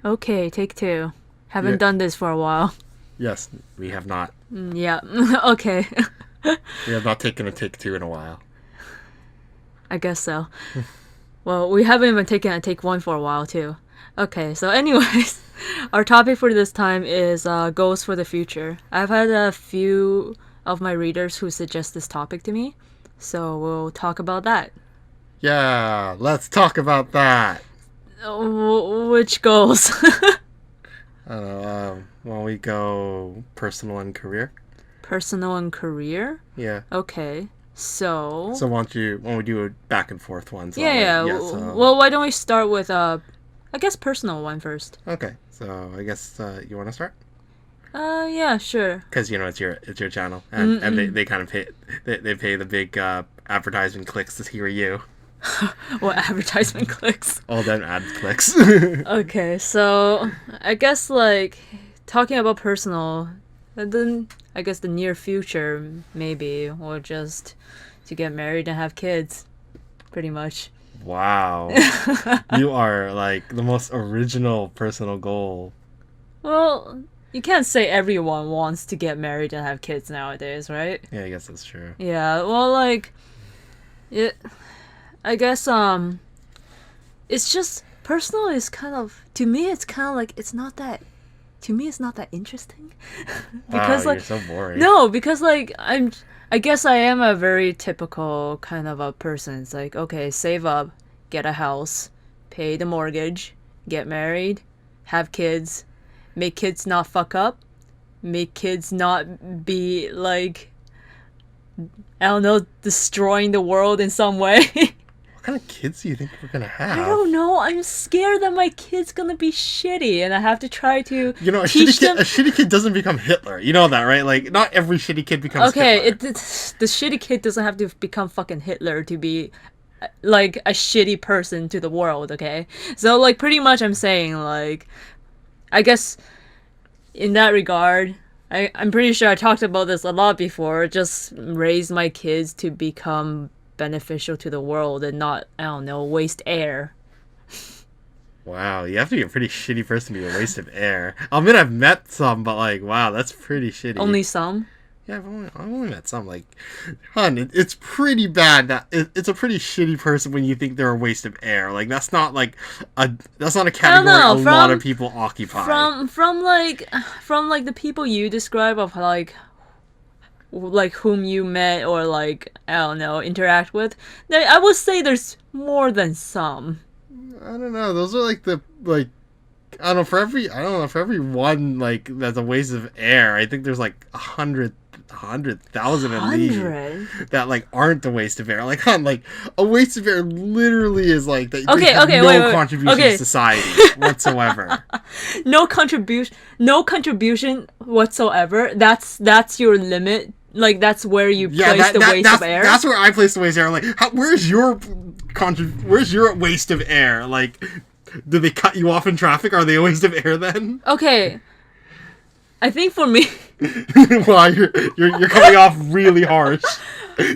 Okay, take two. Haven't Yeah. done this for a while. Yes, we have not. Yeah. Okay. We have not taken a take two in a while. I guess so. Well, we haven't even taken a take one for a while too. Okay, so anyways, our topic for this time is goals for the future. I've had a few of my readers who suggest this topic to me, so we'll talk about that. Yeah, let's talk about that. Which goals? I don't know. When we go personal and career. Personal and career? Yeah. Okay, so. So why don't we do a back and forth one? So Yeah, yeah. So Well, why don't we start with I guess personal one first. okay. So I guess you want to start Yeah, sure. because it's your channel and they kind of they pay the big advertisement clicks to hear you. What advertisement clicks? All them ad clicks. Okay, so I guess like talking about personal, and then I guess the near future maybe, or just to get married and have kids, pretty much. Wow, you are like the most original personal goal. Well, you can't say everyone wants to get married and have kids nowadays, right? Yeah, I guess that's true. Yeah, well, like, it. I guess it's just personal is kind of to me. It's kind of like it's not that. To me, it's not that interesting. Wow, Because you're like so boring. no, because like I guess I am a very typical kind of a person. It's like, okay, save up, get a house, pay the mortgage, get married, have kids, make kids not fuck up, make kids not be like, I don't know, destroying the world in some way. What kind of kids do you think we're gonna I have? don't know. I'm scared that my kid's gonna be shitty, and I have to try to You know, teach them. a shitty kid doesn't become Hitler. You know that, right? Like, not every shitty kid becomes Okay, Hitler. the shitty kid doesn't have to become fucking Hitler to be like a shitty person to the world. Okay, so like pretty much I'm saying like, I guess in that regard, I'm pretty sure I talked about this a lot before. Just raise my kids to become beneficial to the world and not, I don't know, waste air. Wow, you have to be a pretty shitty person to be a waste of air. I mean, I've met some, but like, wow, that's pretty shitty. Only some. Yeah, I've only met some. Like, hun, it's pretty bad. It's a pretty shitty person when you think they're a waste of air. Like, that's not like that's not a category know, a lot of people occupy. From like the people you describe of like whom you met or like I don't know interact with, I would say there's more than some. I don't know. Those are like the like. I don't know. For every one like that's a waste of air, I think there's like 100,000 at least 100. that like aren't a waste of air. Like, hun, like a waste of air literally is like that. Okay, they have okay, no wait. contribution Okay. to society whatsoever. No contribution whatsoever. That's your limit. Like that's where you Yeah, place the waste that's of air. that's where I place the waste of air. Like, where's your where's your waste of air? Like, do they cut you off in traffic? Are they a waste of air then? Okay. I think for me. Wow, you're coming off really harsh.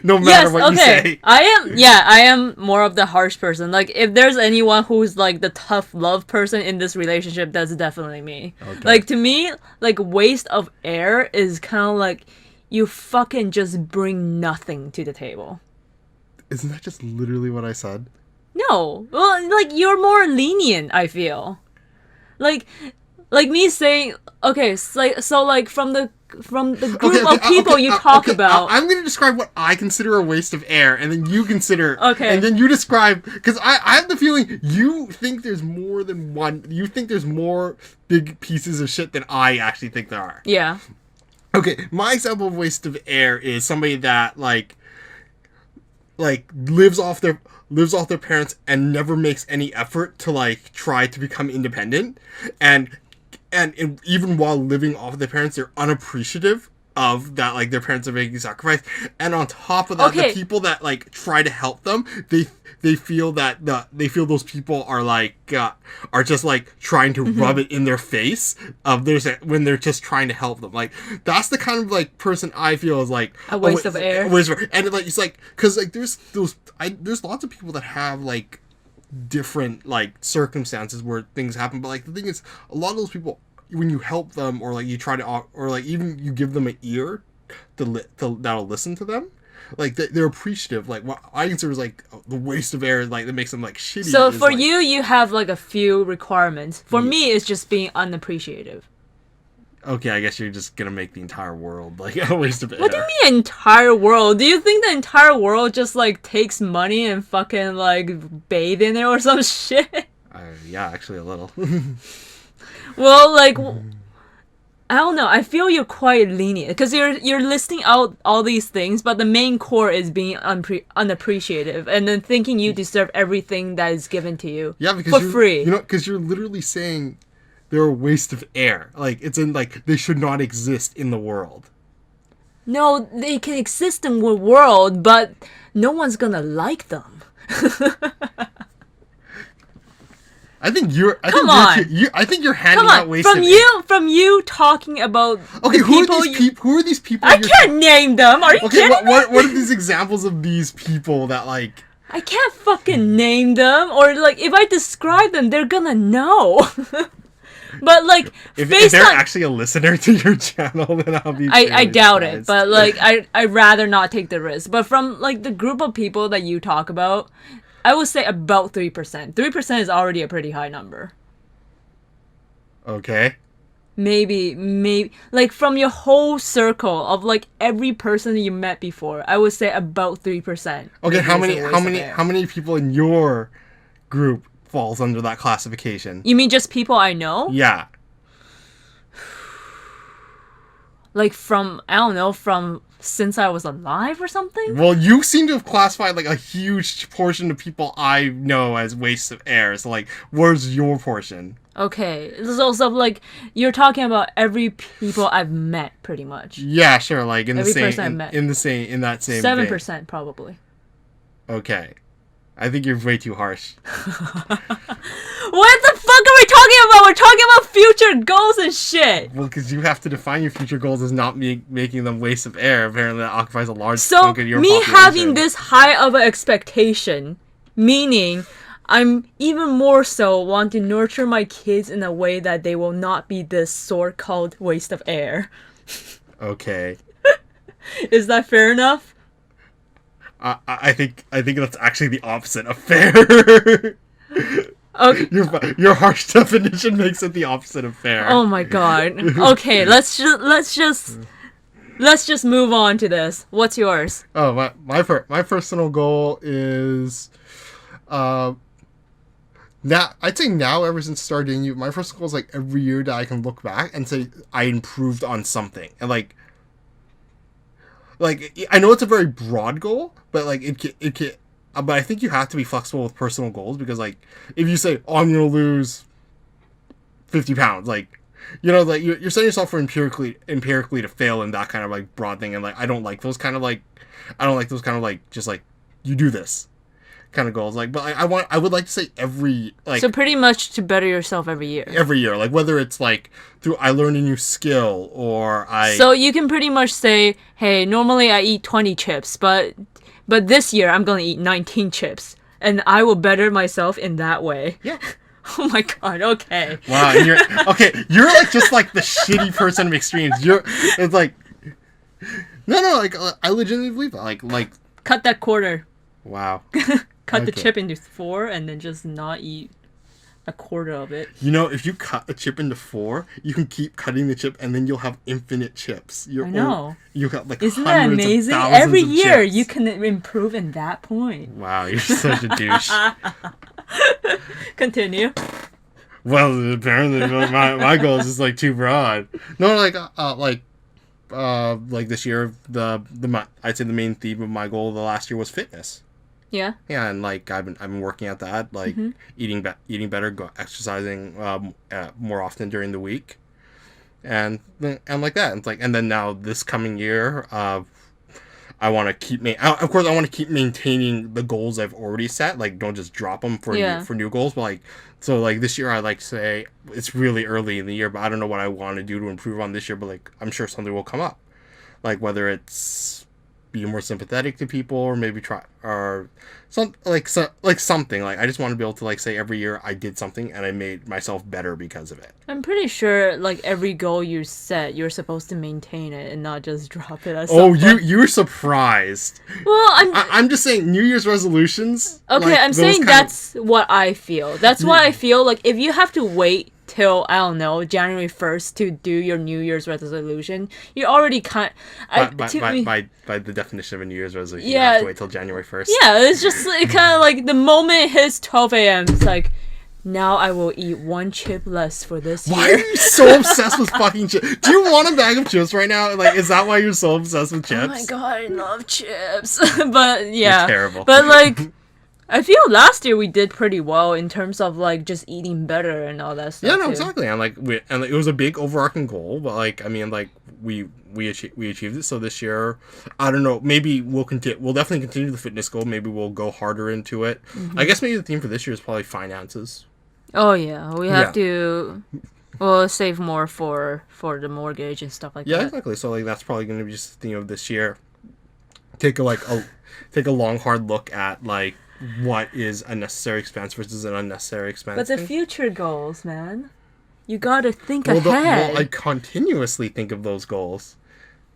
No matter Yes, what you okay. say. I am more of the harsh person. Like if there's anyone who's like the tough love person in this relationship, that's definitely me. Okay. Like to me, like waste of air is kind of like you fucking just bring nothing to the table. Isn't that just literally what I said? No. Well, like you're more lenient, I feel. Like me saying, okay, so from the group of people you talk about. I'm going to describe what I consider a waste of air, and then you consider. Okay. And then you describe, because I have the feeling you think there's more than one. You think there's more big pieces of shit than I actually think there are. Yeah. Okay, my example of waste of air is somebody that like lives off their parents and never makes any effort to like try to become independent, and even while living off of their parents, they're unappreciative of that, like their parents are making sacrifice, and on top of that, Okay. the people that like try to help them, they feel that they feel those people are like are just like trying to rub it in their face of when they're just trying to help them. Like that's the kind of like person I feel is like A waste of air. And like it's like because like there's lots of people that have like different like circumstances where things happen. But like the thing is, a lot of those people, when you help them or like you try to or like even you give them an ear that'll listen to them, like they're appreciative. Like what I consider is like the waste of air, like that makes them like shitty. So is, for like, you have like a few requirements. For Yeah. me, it's just being unappreciative. Okay, I guess you're just gonna make the entire world like a waste of air. What do you mean entire world? Do you think the entire world just like takes money and fucking like bathe in it or some shit? Yeah, actually a little. Well, like I don't know. I feel you're quite lenient because you're listing out all these things, but the main core is being unappreciative and then thinking you deserve everything that is given to you. Yeah, because for you're, free. You know, because you're literally saying they're a waste of air. Like it's in like they should not exist in the world. No, they can exist in the world, but no one's gonna like them. I think you're. Come on. I think you're handing Come out on, waste of from you talking about Okay, the who are people these people? Who are these people? I can't name them. Are you Okay, kidding me? what are these examples of these people that like? I can't fucking name them, or like if I describe them, they're gonna know. But like, If based they're on actually a listener to your channel, then I'll be. I fairly doubt it, surprised. but like I'd rather not take the risk. But from like the group of people that you talk about, I would say about 3%. 3% is already a pretty high number. Okay. Maybe like from your whole circle of like every person you met before, I would say about 3%. Okay, maybe is a waste of air. how many people in your group falls under that classification? You mean just people I know? Yeah. Like from I don't know, from since I was alive or something? Well, you seem to have classified like a huge portion of people I know as wastes of air. So like, where's your portion? Okay. So like you're talking about every people I've met pretty much. Yeah, sure. Like in the Every same person I met. in the same in that same 7% probably. vein. Okay. I think you're way too harsh. What the fuck are we talking about? We're talking about future goals and shit. Well, because you have to define your future goals as not making them wastes of air. Apparently, that occupies a large So chunk of your me population. having this high of an expectation, meaning I'm even more so want to nurture my kids in a way that they will not be this so-called waste of air. Okay. Is that fair enough? I think that's actually the opposite of fair. Okay. Your harsh definition makes it the opposite of fair. Oh my god. Okay, let's just move on to this. What's yours? Oh, my personal goal is, now I'd say now ever since starting you, my first goal is like every year that I can look back and say I improved on something, and like I know it's a very broad goal, but like it can. But I think you have to be flexible with personal goals because, like, if you say, "Oh, I'm gonna lose 50 pounds," like, you know, like you're setting yourself for empirically to fail in that kind of like broad thing, and like I don't like those kind of like just like you do this kind of goals. Like, but I would like to say every like So pretty much to better yourself every year. every year, like whether it's like through I learned a new skill or I. So you can pretty much say, "Hey, normally I eat 20 chips, but this year I'm gonna eat 19 chips, and I will better myself in that way." Yeah. Oh my god. Okay. Wow, and you're like just like the shitty person of extremes. It's like no, like I legitimately believe that. Like Cut that quarter. wow. Cut the Okay. chip into 4, and then just not eat a quarter of it. You know, if you cut a chip into 4, you can keep cutting the chip, and then you'll have infinite chips. I know. You got like Isn't that hundreds of amazing? thousands Every of year chips. you can improve in that point. Wow, you're such a douche. Continue. Well, apparently my goal is just like too broad. No, like this year I'd say the main theme of my goal of the last year was fitness. Yeah. Yeah, and like I've been working at that, like eating better, exercising more often during the week, and like that. It's like, and then now this coming year, I want to keep of course I want to keep maintaining the goals I've already set. Like, don't just drop them for new goals. But like, so like this year I like to say it's really early in the year, but I don't know what I want to do to improve on this year. But like, I'm sure something will come up, like whether it's be more sympathetic to people, or maybe try or something. Like I just want to be able to like say every year I did something and I made myself better because of it. I'm pretty sure like every goal you set, you're supposed to maintain it and not just drop it at some Oh, point. you're surprised. Well, I'm just saying New Year's resolutions. okay, like, I'm those saying kind that's what I feel. That's why I feel like if you have to wait till I don't know January 1st to do your New Year's resolution, you already can't. by the definition of a New Year's resolution, you Yeah. have to wait till January 1st. Yeah, it's just like, kind of like the moment it hits 12 a.m. It's like, now I will eat one chip less for this Why year. are you so obsessed with fucking chips? Do you want a bag of chips right now? Like, is that why you're so obsessed with chips? Oh my god, I love chips. But yeah, You're terrible. But like, I feel last year we did pretty well in terms of like just eating better and all that stuff. Yeah, no, too. exactly. And like, it was a big overarching goal, but like, I mean, like we achieved it. So this year, I don't know. Maybe we'll continue. We'll definitely continue the fitness goal. Maybe we'll go harder into it. Mm-hmm. I guess maybe the theme for this year is probably finances. Oh yeah, we have Yeah. to. Well, save more for the mortgage and stuff like Yeah, that. exactly. So like, that's probably going to be just the theme of this year. Take a long hard look at like what is a necessary expense versus an unnecessary expense. But the future goals, man, you gotta think well, ahead. I continuously think of those goals.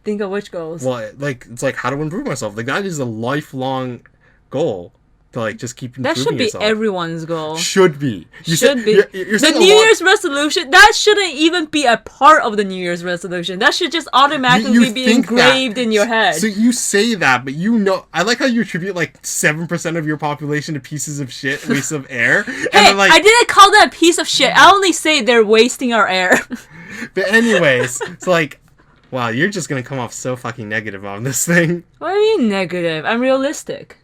Think of which goals. Well, like it's like how to improve myself. Like that is a lifelong goal to like just keep improving That should be yourself. everyone's goal. Should be. Should be. You're The saying New Year's resolution, that shouldn't even be a part of the New Year's resolution. That should just automatically you be think engraved that. in your head. So you say that, but you know, I like how you attribute like 7% of your population to pieces of shit, wastes of air. And Hey, then, like, I didn't call that a piece of shit. I only say they're wasting our air. But anyways, it's like, wow, you're just gonna come off so fucking negative on this thing. What do you mean negative? I'm realistic.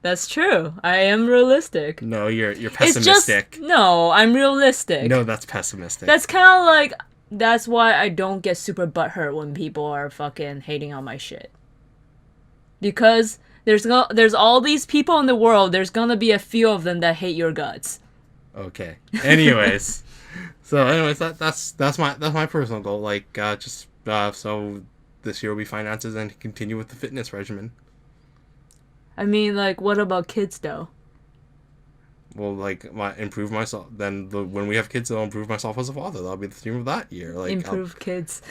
That's true. I am realistic. No, you're It's pessimistic. just no, I'm realistic. No, that's pessimistic. That's kind of like that's why I don't get super butthurt when people are fucking hating on my shit. Because there's all these people in the world. There's gonna be a few of them that hate your guts. Okay. Anyways, that's my personal goal. Like so this year will be finances and continue with the fitness regimen. I mean, like, what about kids though? Well, like improve myself. Then when we have kids, I'll improve myself as a father. That'll be the theme of that year. Like Improve kids.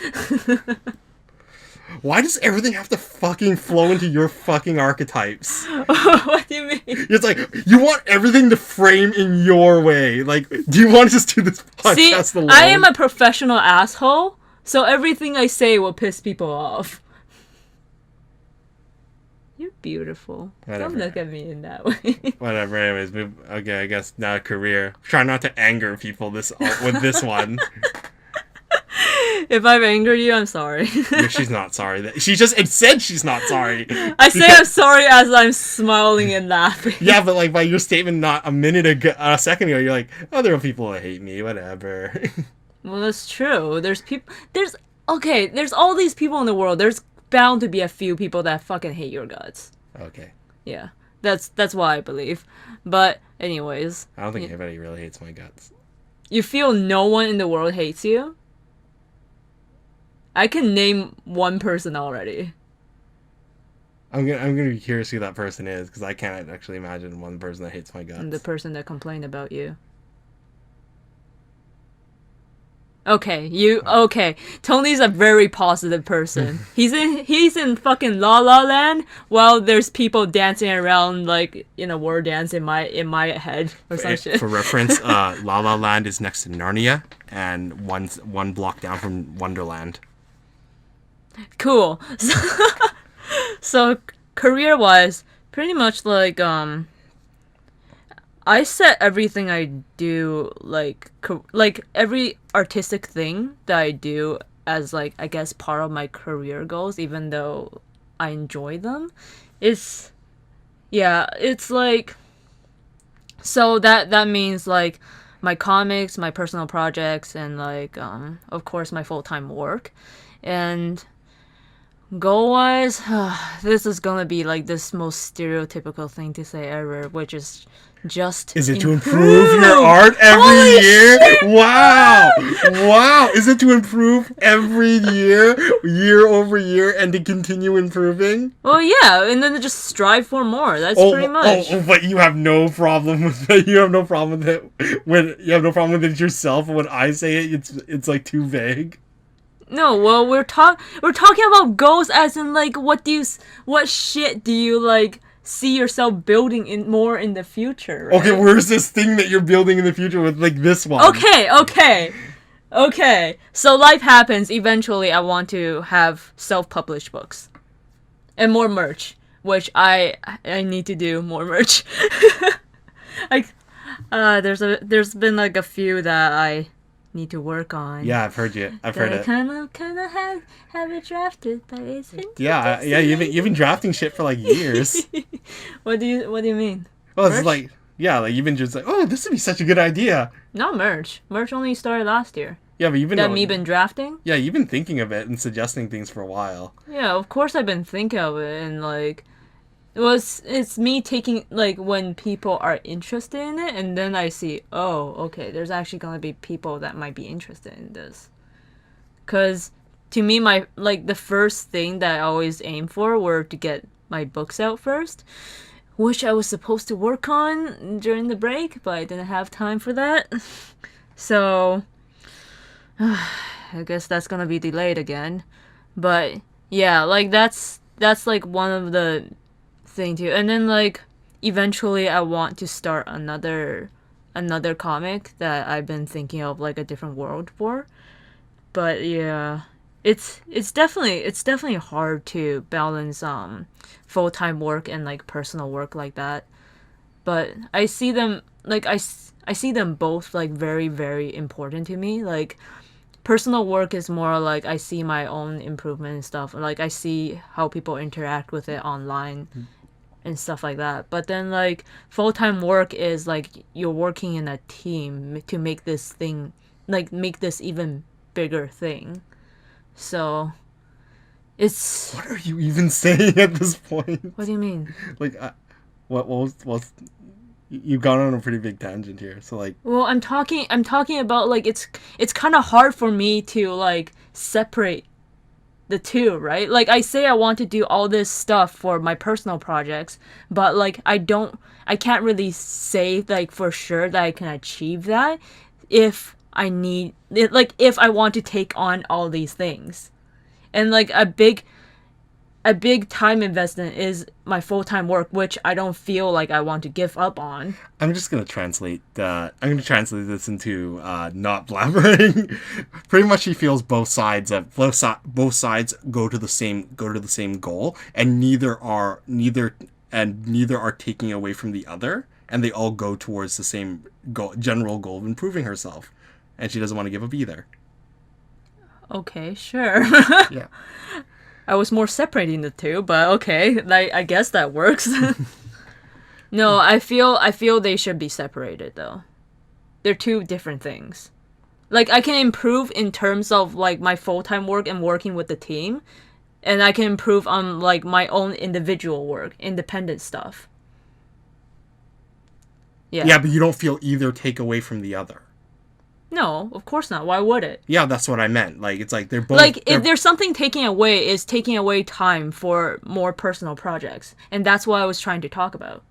why does everything have to fucking flow into your fucking archetypes? What do you mean? It's like you want everything to frame in your way. Like, do you want to just do this See, podcast alone? I am a professional asshole, so everything I say will piss people off. You're beautiful. Whatever. Don't look at me in that way. Whatever. Anyways, okay. I guess now career. Try not to anger people with this one. If I've angered you, I'm sorry. She's not sorry. She just said she's not sorry. I say I'm sorry as I'm smiling and laughing. Yeah, but like by your statement, not a second ago, you're like, oh, there are people that hate me. Whatever. Well, that's true. There's all these people in the world. There's bound to be a few people that fucking hate your guts. Okay. Yeah. That's why I believe. But anyways, I don't think anybody really hates my guts. you feel no one in the world hates you? I can name one person already. I'm gonna be curious who that person is because I can't actually imagine one person that hates my guts. And the person that complained about you. Okay. Tony's a very positive person. He's in fucking La La Land while there's people dancing around like in a war dance in my head or some shit. For reference, La La Land is next to Narnia and one block down from Wonderland. Cool. So career-wise, pretty much like I set everything I do like every artistic thing that I do as like I guess part of my career goals, even though I enjoy them. It's like so that means like my comics, my personal projects, and like of course my full-time work. And goal-wise, this is gonna be like this most stereotypical thing to say ever, which is Just Is it to improve your art every Holy year? shit! Wow! Wow! Is it to improve every year, year over year, and to continue improving? Well, yeah, and then just strive for more. That's pretty much. But you have no problem with that. You have no problem with it when you have no problem with it yourself. When I say it, it's like too vague. No, well, we're talking about goals as in like what shit do you like see yourself building in more in the future, right? Okay, where's this thing that you're building in the future with like this one? Okay. So life happens. Eventually, I want to have self-published books and more merch, which I need to do more merch. Like, there's been like a few that I need to work on. Yeah, I've heard you. I've heard I it. kind of have it drafted, but it's been Yeah. You've been drafting shit for like years. What do you mean? Well, it's Merch? like you've been just like, oh, this would be such a good idea. Not merch. Merch only started last year. Yeah, but you've been That me been drafting? yeah, you've been thinking of it and suggesting things for a while. Yeah, of course I've been thinking of it, and like it's me taking like when people are interested in it, and then I see, oh, okay, there's actually gonna be people that might be interested in this. Cause to me, my like the first thing that I always aim for were to get my books out first, which I was supposed to work on during the break, but I didn't have time for that. So I guess that's gonna be delayed again. But yeah, like that's like one of the thing too. And then like eventually I want to start another comic that I've been thinking of like a different world for. But yeah, it's definitely hard to balance full-time work and like personal work like that. But I see them like I see them both like very very important to me. Like personal work is more like I see my own improvement and stuff. Like I see how people interact with it online and stuff like that. But then like full-time work is like you're working in a team to make this thing like make this even bigger thing. So it's What are you even saying at this point? what do you mean? Like, you've gone on a pretty big tangent here. So like, Well, I'm talking about like it's kind of hard for me to like separate the two, right? Like I say I want to do all this stuff for my personal projects, but like I can't really say like for sure that I can achieve that if I need like if I want to take on all these things. And like a big time investment is my full-time work, which I don't feel like I want to give up on. I'm just gonna translate. I'm gonna translate this into not blabbering. Pretty much, he feels both sides go to the same goal, and neither are taking away from the other, and they all go towards the same general goal of improving herself, and she doesn't want to give up either. Okay, sure. Yeah. I was more separating the two, but okay, like I guess that works. No, I feel they should be separated though. They're two different things. Like I can improve in terms of like my full-time work and working with the team, and I can improve on like my own individual work, independent stuff. Yeah. Yeah, but you don't feel either take away from the other. No, of course not. Why would it? Yeah, that's what I meant. Like, it's like they're both. Like if there's something taking away is taking away time for more personal projects, and that's what I was trying to talk about.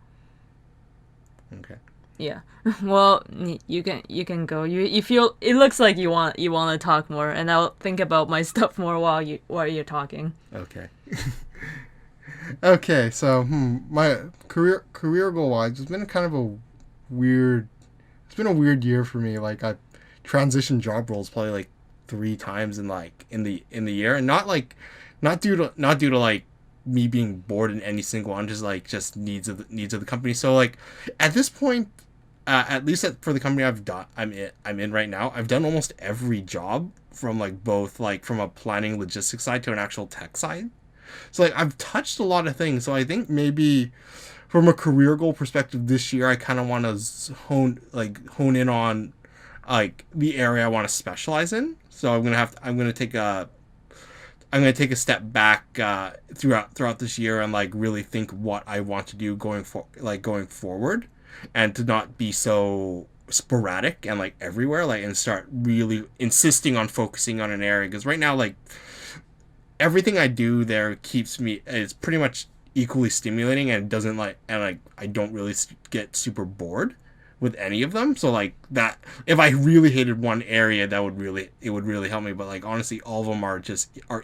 Okay. Yeah. Well, you can go. You feel it looks like you want to talk more, and I'll think about my stuff more while you're talking. Okay. Okay, so my career goal wise, it's been kind of a weird. It's been a weird year for me. Like I transitioned job roles probably like 3 times in the year, and not due to like me being bored in any single one, just needs of the company. So like at this point, at least for the company I'm in right now, I've done almost every job from like both like from a planning logistics side to an actual tech side. So like I've touched a lot of things. So I think maybe from a career goal perspective this year, I kind of want to hone in on like the area I want to specialize in. So I'm gonna take a step back throughout this year and like really think what I want to do going forward. and to not be so sporadic and like everywhere, like, and start really insisting on focusing on an area. Because right now, like, everything I do there keeps me, it's pretty much equally stimulating, and doesn't like, and like I don't really get super bored with any of them. So like that, if I really hated one area, that would really, it would really help me. But like honestly, all of them are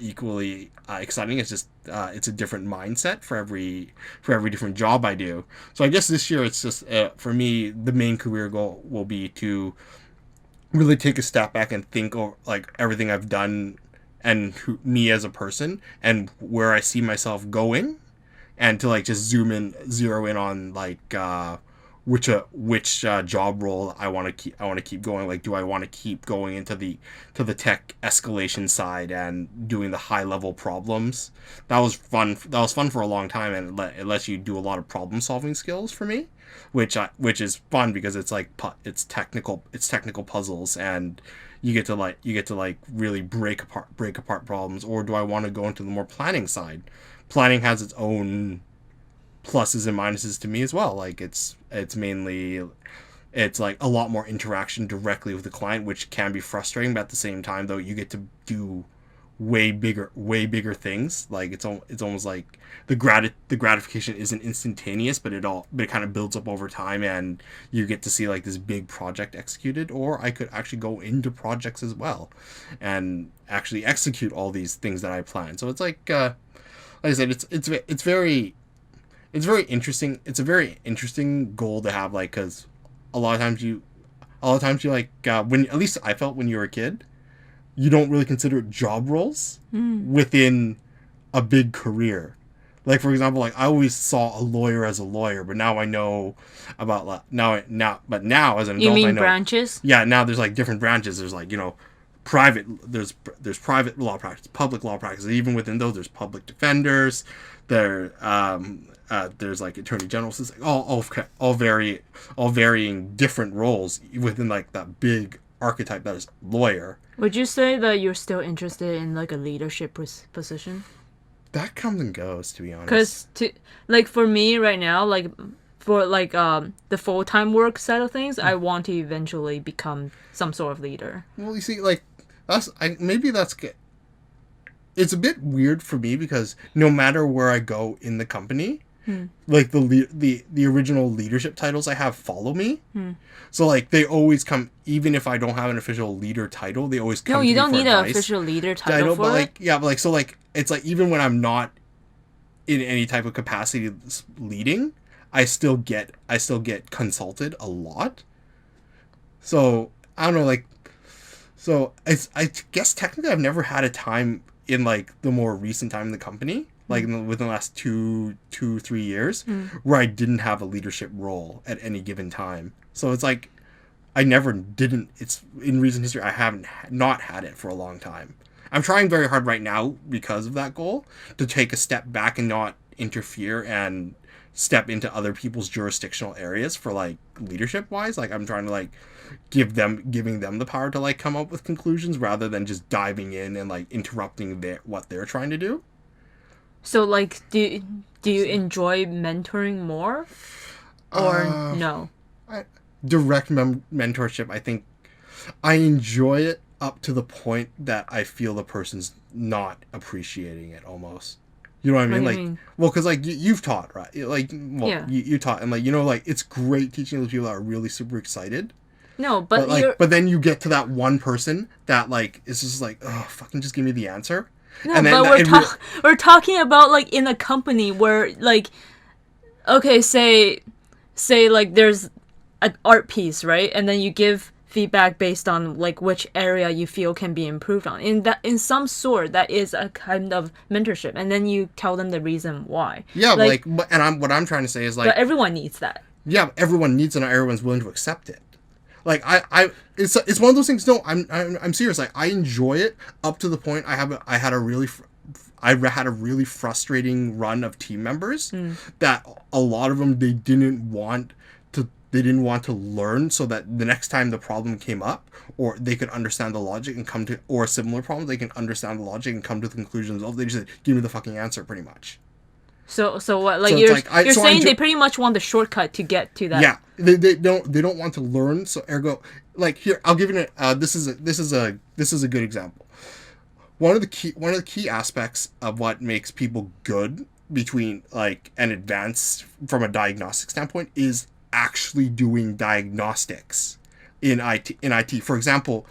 equally exciting. It's just it's a different mindset for every different job I do. So I guess this year it's just for me, the main career goal will be to really take a step back and think over like everything I've done, and me as a person, and where I see myself going, and to like just zero in on like which job role I want to keep going. Like, do I want to keep going into the tech escalation side and doing the high level problems? That was fun. That was fun for a long time, and it lets you do a lot of problem solving skills for me, which is fun because it's like it's technical puzzles, and you get to really break apart problems. Or do I want to go into the more planning side? Planning has its own pluses and minuses to me as well. Like it's mainly, it's like a lot more interaction directly with the client, which can be frustrating, but at the same time though, you get to do way bigger things. Like it's almost like the gratification isn't instantaneous, but it kind of builds up over time, and you get to see like this big project executed. Or I could actually go into projects as well and actually execute all these things that I plan. So it's like I said, it's very interesting. It's a very interesting goal to have, like, because a lot of times you, like, when, at least I felt when you were a kid, you don't really consider job roles within a big career. Like, for example, like, I always saw a lawyer as a lawyer, but now I know about, like, now as an You adult, I mean know. branches? Yeah, now there's like different branches. There's like, private, there's private law practice, public law practice. Even within those, there's public defenders. There's like attorney generals. It's like all varying different roles within like that big archetype that is lawyer. Would you say that you're still interested in like a leadership position? That comes and goes, to be honest. Because like for me right now, like for like the full-time work side of things, I want to eventually become some sort of leader. Well, you see, like maybe that's good. It's a bit weird for me because no matter where I go in the company, like the original leadership titles I have follow me. So like they always come, even if I don't have an official leader title, they always come. No, to you me don't for need an advice. official leader title for but it. like yeah, but like so like it's like even when I'm not in any type of capacity leading, I still get consulted a lot. So I don't know, like, so I guess technically I've never had a time in like the more recent time in the company, like within the last 3 years, where I didn't have a leadership role at any given time. So it's like I never didn't. It's in recent history I haven't not had it for a long time. I'm trying very hard right now because of that goal to take a step back and not interfere and step into other people's jurisdictional areas for like leadership wise. Like I'm trying to like giving them the power to like come up with conclusions rather than just diving in and like interrupting what they're trying to do. So like do you enjoy mentoring more or no? Direct mentorship, I think I enjoy it up to the point that I feel the person's not appreciating it almost. You know what I mean? What do Like, you mean? well, because like you've taught, right? Like, well, Yeah. you taught, and like like it's great teaching those people that are really super excited. No, But you're like, but then you get to that one person that like is just like, oh, fucking just give me the answer. no, And then but that- we're talking about like in a company where like okay, say like there's an art piece, right? And then you give feedback based on like which area you feel can be improved on. In some sort that is a kind of mentorship, and then you tell them the reason why. yeah, what I'm trying to say is like, But everyone needs that. yeah, everyone needs it, and everyone's willing to accept it. Like it's one of those things. No, I'm serious. Like I enjoy it up to the point I had a really frustrating run of team members that a lot of them they didn't want to learn, so that the next time the problem came up, or they could understand the logic and come to, or a similar problem, they can understand the logic and come to the conclusions of, they just said, give me the fucking answer, pretty much. So what? Like So it's you're so I saying enjoy, they pretty much want the shortcut to get to that. yeah, they don't want to learn. So ergo, like here, I'll give you this is a good example. One of the key aspects of what makes people good between like an advance from a diagnostic standpoint is actually doing diagnostics in IT. For example,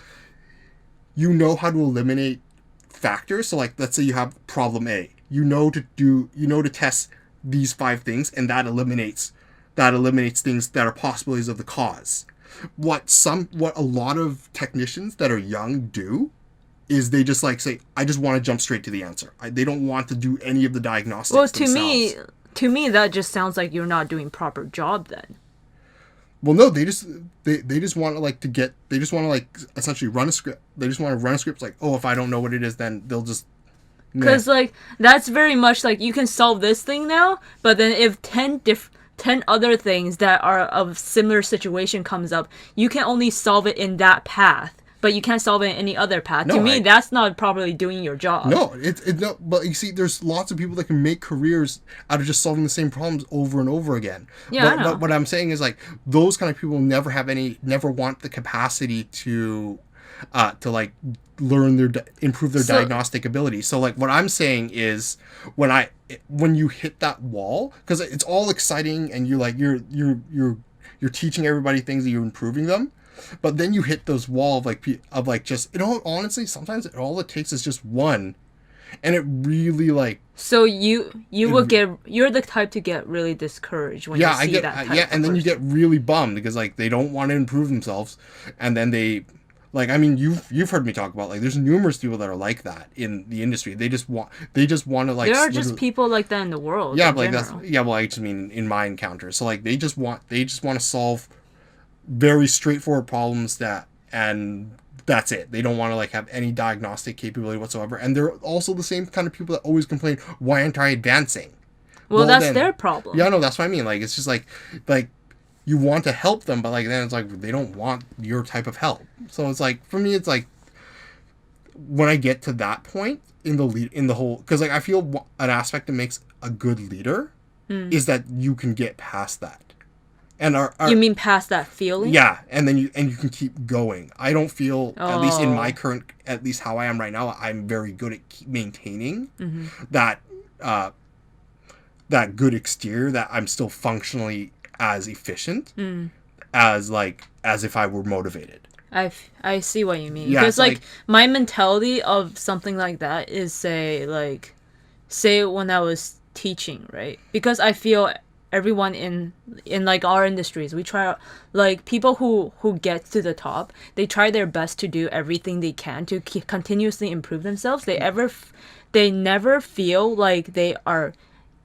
you know how to eliminate factors. So like let's say you have problem A. You know to test these five things, and that eliminates things that are possibilities of the cause. What a lot of technicians that are young do is they just like say, I just want to jump straight to the answer. They don't want to do any of the diagnostics Well, themselves. to me, that just sounds like you're not doing proper job then. Well, no, they just want to like to get they just want to like essentially run a script. They just want to run a script like, oh, if I don't know what it is, then they'll just Because like that's very much like you can solve this thing now, but then if 10 other things that are of similar situation comes up, you can only solve it in that path, but you can't solve it in any other path. To no, me, that's not properly doing your job. no, it's no. But you see, there's lots of people that can make careers out of just solving the same problems over and over again. Yeah, I know. But what I'm saying is like those kind of people never want the capacity to like improve their So- diagnostic ability. So like what I'm saying is when you hit that wall, because it's all exciting and you're teaching everybody things and you're improving them, but then you hit those wall of like just honestly sometimes all it takes is just one, and it really like So you're the type to get really discouraged when you yeah I see get that type yeah, of and then you person. get really bummed because like they don't want to improve themselves, and then they like I mean you've heard me talk about like there's numerous people that are like that in the industry. They just want to like There are just people like that in the world. yeah, in but like general. well I just mean in my encounters. So like they just want to solve very straightforward problems and that's it. They don't want to like have any diagnostic capability whatsoever. And they're also the same kind of people that always complain, why aren't I advancing? Well, that's Then, their problem. yeah, no, that's what I mean. Like it's just like you want to help them, but like then it's like they don't want your type of help. So it's like for me, it's like when I get to that point in the whole, because like I feel an aspect that makes a good leader is that you can get past that, and You mean past that feeling? yeah, and then you can keep going. I don't feel at least in my Oh. current at least how I am right now. I'm very good at maintaining that that good exterior that I'm still functionally as efficient as if I were motivated. I see what you mean. Yeah, Because it's like like my mentality of something like that is say when I was teaching, right? Because I feel everyone in like our industries, we try like people who get to the top, they try their best to do everything they can to continuously improve themselves. They never feel like they are,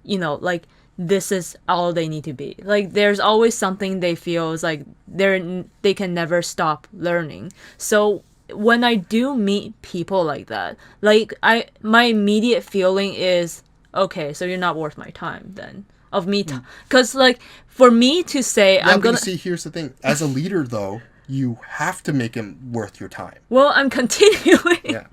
like this is all they need to be. Like there's always something they feel is like they can never stop learning. So when I do meet people like that, like my immediate feeling is okay, so you're not worth my time then. Of me, because like for me to say yeah, I'm but gonna, you see, here's the thing: as a leader, though, you have to make him worth your time. well, I'm continuing. Yeah,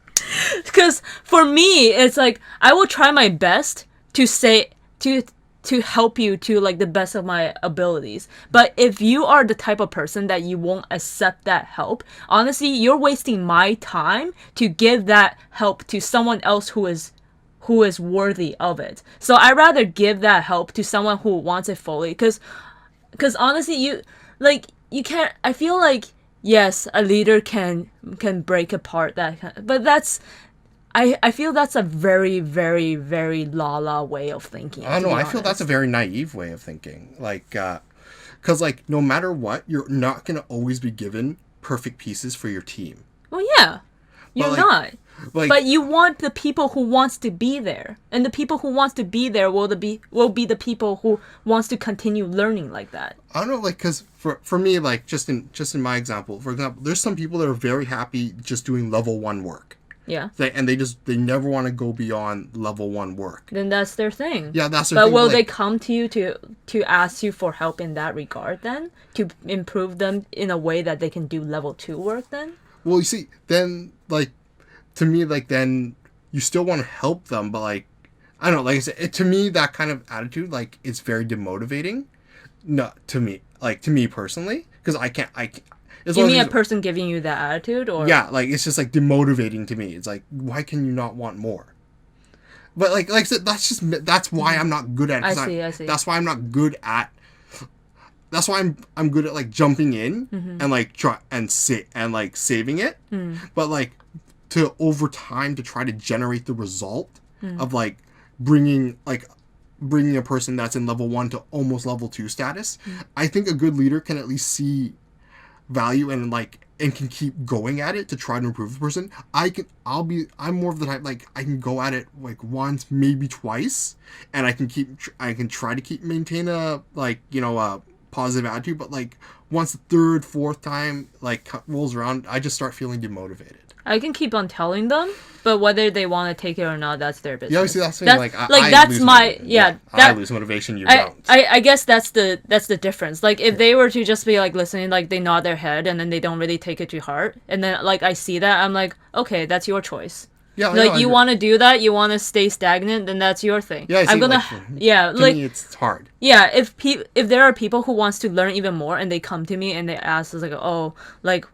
Because for me, it's like I will try my best to say to help you to like the best of my abilities. But if you are the type of person that you won't accept that help, honestly, you're wasting my time to give that help to someone else who is worthy of it. So I rather give that help to someone who wants it fully, because honestly, you can't. I feel like yes, a leader can break apart but that's I feel that's a very very very la way of thinking. I don't To know. be I feel that's a honest. very naive way of thinking. Like, because like no matter what, you're not gonna always be given perfect pieces for your team. Well, yeah, you're like- not. Like, But you want the people who wants to be there, and the people who wants to be there will be the people who wants to continue learning like that. I don't know, like, because for me, like, just in my example, for example, there's some people that are very happy just doing level 1 work. Yeah. They never want to go beyond level 1 work. Then that's their thing. Yeah, that's their But thing. will like, they come to you to ask you for help in that regard then? To improve them in a way that they can do level 2 work then? Well, you see, then like to me, like then you still want to help them, but like I don't know, like I said, to me that kind of attitude, like, it's very demotivating. No, to me personally, because I can't as You long mean a as person giving you that attitude, or yeah, like it's just like demotivating to me. It's like, why can you not want more? But like I said, that's why I'm not good at it. I 'Cause see, I see. That's why I'm not good at. That's why I'm good at like jumping in and like try and sit and like saving it. But like to over time to try to generate the result of like bringing like bringing a person that's in level 1 to almost level 2 status. I think a good leader can at least see value and like and can keep going at it to try to improve the person. I'm more of the type like I can go at it like once, maybe twice, and I can try to keep maintain a like, you know, a positive attitude, but like once the third, fourth time like rolls around, I just start feeling demotivated. I can keep on telling them, but whether they want to take it or not, that's their Yeah, business. obviously that's the thing, like I that's lose my motivation. yeah. I That lose motivation, you I, don't. I guess that's the difference. Like if they were to just be like listening, like they nod their head and then they don't really take it to heart, and then like I see that, I'm like, okay, that's your choice. Yeah, Like I you agree. want to do that, you want to stay stagnant, then that's your thing. Yeah, I see, I'm gonna like, yeah, to like me it's hard. yeah, if there are people who wants to learn even more and they come to me and they ask us like, oh, like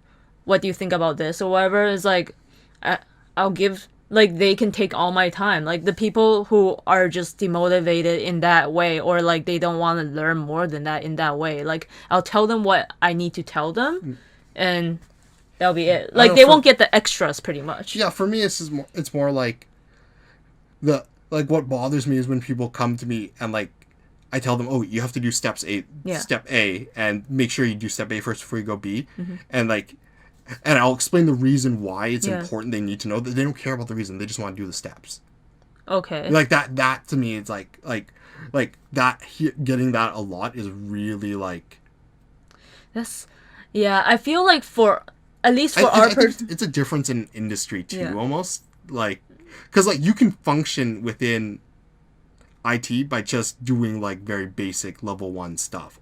what do you think about this or whatever, it's like I, I'll give like they can take all my time. Like the people who are just demotivated in that way or like they don't want to learn more than that in that way, like I'll tell them what I need to tell them and that'll be it. I Like don't they for, won't get the extras pretty much. yeah, for me it's more like the like what bothers me is when people come to me and like I tell them, oh, you have to do Yeah. step A, and make sure you do step A first before you go B, and like, and I'll explain the reason why it's Yeah. important. They need to know that they don't care about the reason; they just want to do the steps. Okay. Like that. That to me, it's like that. Getting that a lot is really like. That's yeah, I feel like for at least for I our think person it's a difference in industry too, Yeah. almost like, because like you can function within IT by just doing like very basic level 1 stuff.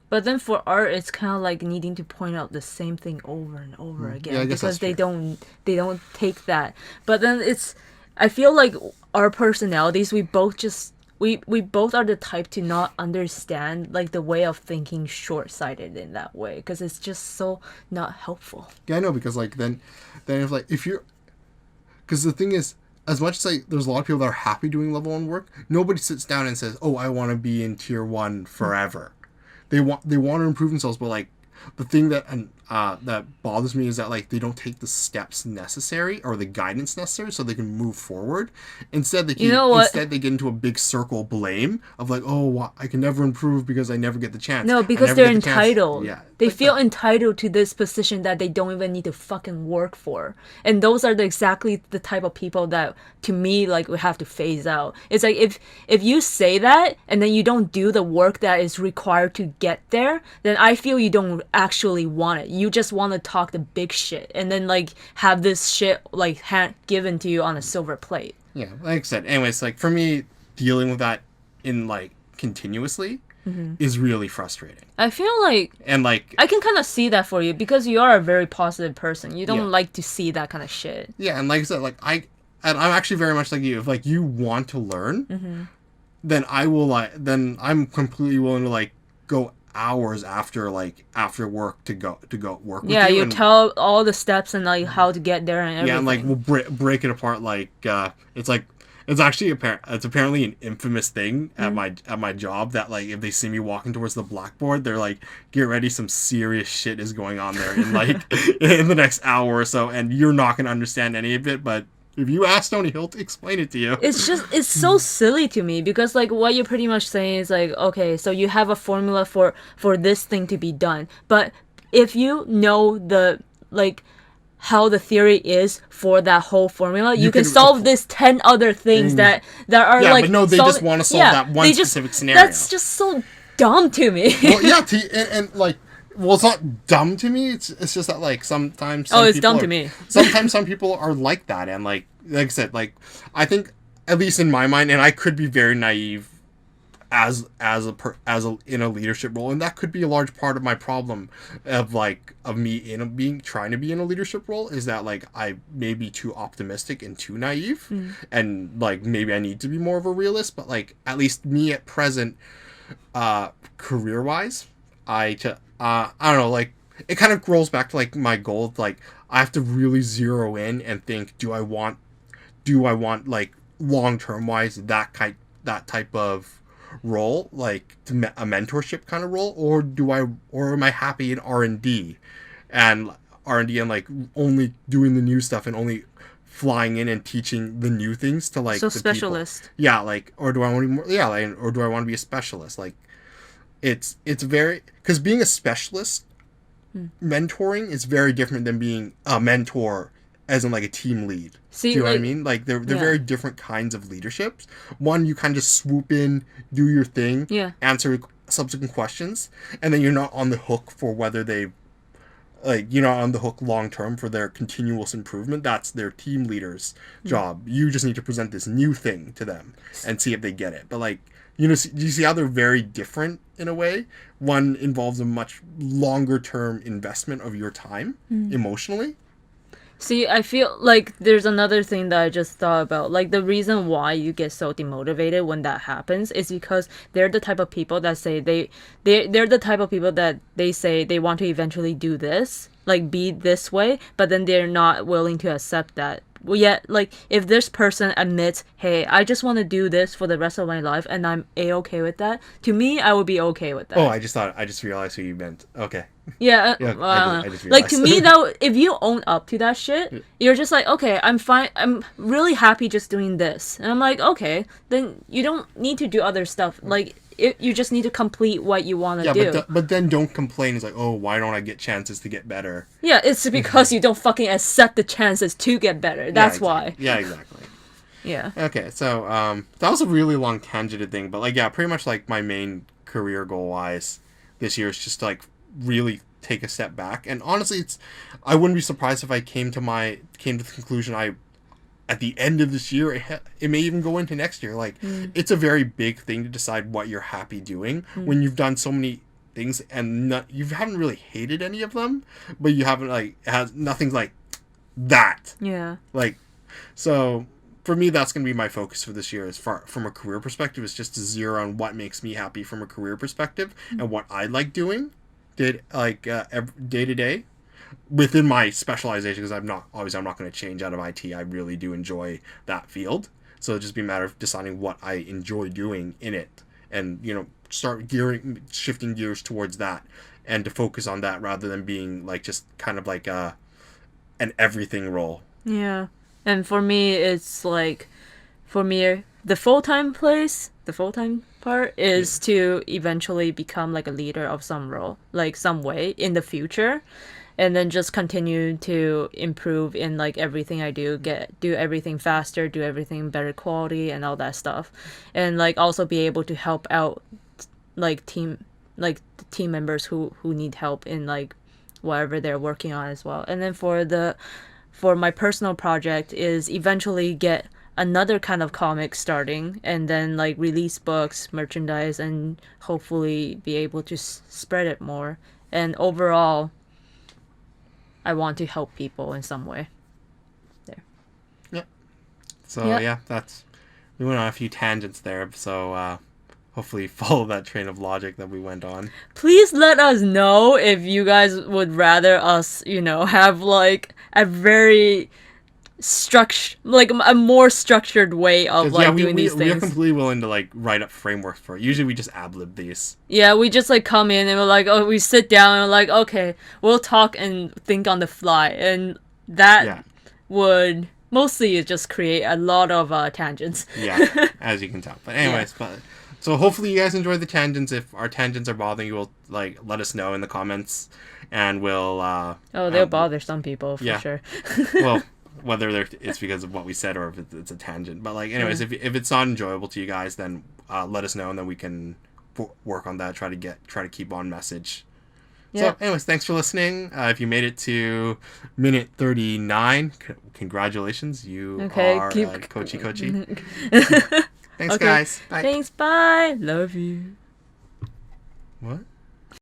But then for art, it's kind of like needing to point out the same thing over and over again Yeah, I guess because that's true. they don't take that. But then it's I feel like our personalities we both are the type to not understand like the way of thinking short-sighted in that way because it's just so not helpful. Yeah, I know, because like then if you're, because the thing is, as much as like there's a lot of people that are happy doing level 1 work, nobody sits down and says, oh, I want to be in tier 1 forever. They want to improve themselves, but like the thing that bothers me is that like they don't take the steps necessary or the guidance necessary so they can move forward. Instead, You know what? they get into a big circle of blame of like, oh, I can never improve because I never get the chance. No, I because never they're get the chance." entitled. Yeah, They like feel that. entitled to this position that they don't even need to fucking work for. And those are exactly the type of people that to me like we have to phase out. It's like if you say that and then you don't do the work that is required to get there, then I feel you don't actually want it. You just want to talk the big shit and then like have this shit like given to you on a silver plate. Yeah, like I said. Anyways, like for me, dealing with that in like continuously is really frustrating. I feel like And like, I can kind of see that for you because you are a very positive person. You don't Yeah. like to see that kind of shit. yeah, and like I said, and I'm actually very much like you. If like you want to learn, then I will then I'm completely willing to like go hours after work to go work with Yeah, you. you And tell all the steps and like how to get there and everything. yeah, and like we'll break it apart. It's like it's actually it's apparently an infamous thing at my job that like if they see me walking towards the blackboard, they're like, get ready, some serious shit is going on there in like in the next hour or so, and you're not gonna understand any of it, but if you ask Tony, he'll explain it to you. It's so silly to me because like what you're pretty much saying is like, okay, so you have a formula for this thing to be done, but if you know the like how the theory is for that whole formula, you can can- solve this 10 other things that are Yeah, like but no, they just wanna solve that one they just- specific scenario. That's just so dumb to me. Well, yeah, and like, well, it's not dumb to me. It's just that like sometimes. Oh, it's people dumb are- to me. Sometimes some people are like that, and like I said, like I think at least in my mind, and I could be very naive in a leadership role, and that could be a large part of my problem of me being trying to be in a leadership role, is that like I may be too optimistic and too naive, and like maybe I need to be more of a realist. But like at least me at present, career wise, I don't know, like it kind of rolls back to like my goal of, like I have to really zero in and think, do I want like long term wise that type of role, like a mentorship kind of role, or am I happy in R&D and like only doing the new stuff and only flying in and teaching the new things to like So the people. specialist. Yeah, like, or do I want to be more, yeah, like, or do I want to be a specialist? Like it's very, because being a specialist mentoring is very different than being a mentor as in like a team lead. See, Do you know what I like, mean? Like they're yeah. very different kinds of leaderships. One, you kind of just swoop in, do your thing, Yeah. answer subsequent questions, and then you're not on the hook for whether they, like, you're not on the hook long term for their continuous improvement. That's their team leader's job. You just need to present this new thing to them and see if they get it. But like, do you see how they're very different in a way? One involves a much longer term investment of your time emotionally. See, I feel like there's another thing that I just thought about. Like, the reason why you get so demotivated when that happens is because they're the type of people that say they're the type of people that they say they want to eventually do this, like be this way, but then they're not willing to accept that. Well, yet, like, if this person admits, hey, I just want to do this for the rest of my life and I'm A-okay with that, to me, I would be okay with that. Oh, I just realized who you meant. Okay. Yeah, Yeah, I just like to realized. me though, if you own up to that shit, you're just like, okay, I'm fine. I'm really happy just doing this, and I'm like, okay, then you don't need to do other stuff. Like, you just need to complete what you want to do. But then don't complain. It's like, oh, why don't I get chances to get better? Yeah, it's because you don't fucking accept the chances to get better. That's why. Yeah, exactly. Yeah. Okay, so that was a really long tangented thing, but like, yeah, pretty much like my main career goal wise this year is just to like really take a step back. And honestly, I wouldn't be surprised if I came to the conclusion at the end of this year, it may even go into next year. Like, it's a very big thing to decide what you're happy doing when you've done so many things and you haven't really hated any of them, but you haven't like nothing's like that. Yeah. Like, so for me, that's going to be my focus for this year. As far from a career perspective, is just to zero on what makes me happy from a career perspective and what I like doing, day to day, within my specialization. Because I'm not going to change out of IT. I really do enjoy that field. So it'll just be a matter of deciding what I enjoy doing in it, and start shifting gears towards that, and to focus on that rather than being like just kind of like an everything role. Yeah. And for me, it's like, the full-time part is to eventually become like a leader of some role, like some way in the future, and then just continue to improve in like everything I do, do everything faster, do everything better quality and all that stuff. And like also be able to help out like team members who need help in like whatever they're working on as well. And then for my personal project is eventually get another kind of comic starting, and then like release books, merchandise, and hopefully be able to spread it more. And overall, I want to help people in some way. There. Yep. So yeah, we went on a few tangents there. So hopefully follow that train of logic that we went on. Please let us know if you guys would rather us, have like a very like a more structured way of like doing these things. We're completely willing to like write up frameworks for it. Usually we just ad-lib these. Yeah, we just like come in and we're like, oh, we sit down and we're like, okay, we'll talk and think on the fly, and that would mostly just create a lot of tangents. Yeah, as you can tell. But anyways, so hopefully you guys enjoyed the tangents. If our tangents are bothering you, will like let us know in the comments, and we'll. They'll bother some people for sure. Well, whether it's because of what we said or if it's a tangent, but like, anyways, if it's not enjoyable to you guys, then let us know, and then we can work on that. Try to keep on message. Yeah. So, anyways, thanks for listening. If you made it to minute 39, congratulations. You are Kochi. Thanks, Okay. guys. Bye. Thanks. Bye. Love you. What?